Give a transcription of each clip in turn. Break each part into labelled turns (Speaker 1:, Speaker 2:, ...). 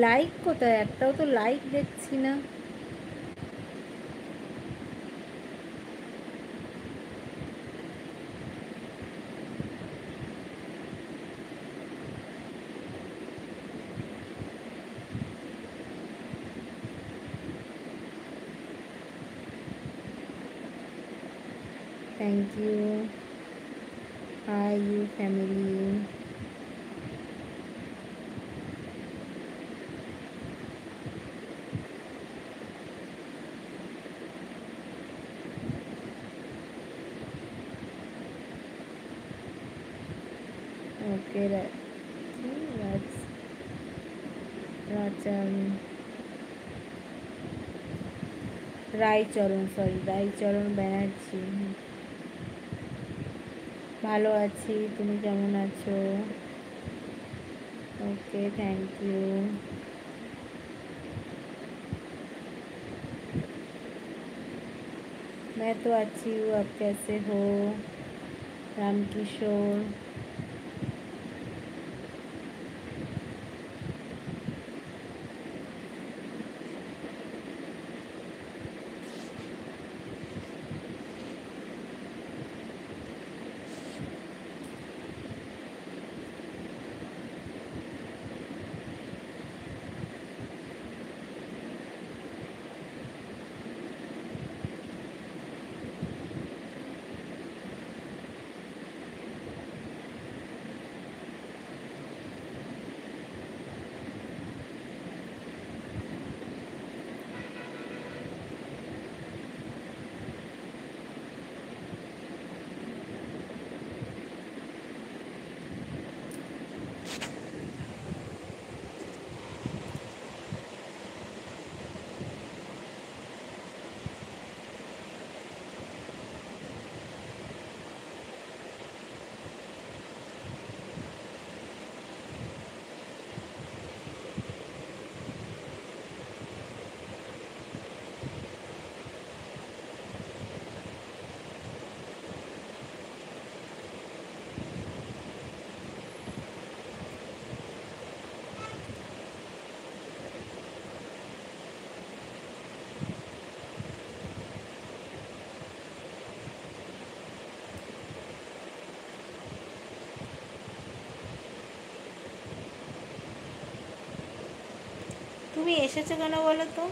Speaker 1: Like কোথায়? একটাও তো লাইক দেখছি না। Thank you. Hi you family. Okay Raicharan, sorry, Raicharan Banerjee. ভালো আছি, তুমি কেমন আছো? Okay, thank you. मैं तो अच्छी हूँ, आप कैसे हो? रामकिशोर। তুমি এসেছো কেন বলো তো?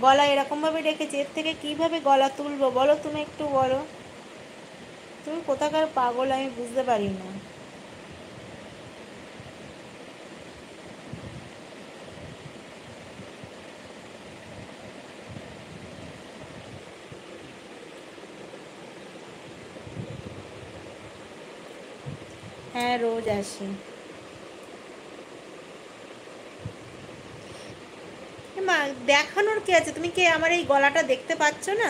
Speaker 1: গলা এরকমভাবে রেখেছি, এর থেকে কীভাবে গলা তুলবো বলো? তুমি একটু বলো। তুমি কোথাকার পাগল আমি বুঝতে পারি না। হ্যাঁ, রোজ আসি। মা, দেখানোর কি আছে? তুমি কি আমার এই গলাটা দেখতে পাচ্ছ না?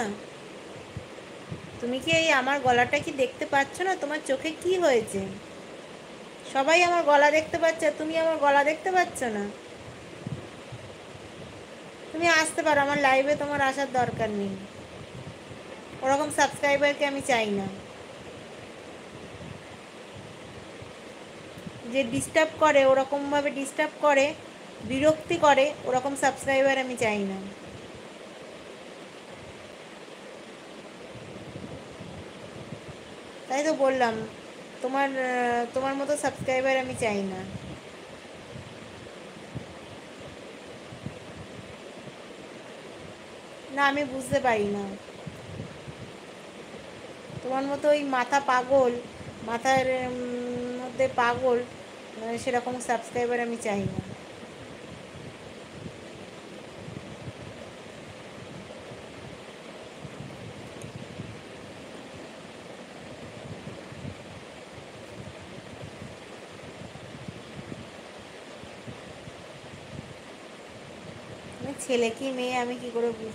Speaker 1: তুমি কি এই আমার গলাটা কি দেখতে পাচ্ছ না? তোমার চোখে কি হয়েছে? সবাই আমার গলা দেখতে পাচ্ছে, তুমি আমার গলা দেখতে পাচ্ছ না? তুমি আসতে পারো আমার লাইভে, তোমার আসার দরকার নেই। ওরকম সাবস্ক্রাইবারকে আমি চাই না, যে ডিস্টার্ব করে, ওরকমভাবে ডিস্টার্ব করে, বিরক্তি করে, ওরকম সাবস্ক্রাইবার আমি চাই না। তাই তো বললাম, তোমার তোমার মতো সাবস্ক্রাইবার আমি চাই না। না, আমি বুঝতে পারি না। তোমার মতো ওই মাথা পাগল, মাথার মধ্যে পাগল, সেরকম সাবস্ক্রাইবার আমি চাই না। ছেলে কি মেয়ে আমি কি করে বুঝবো?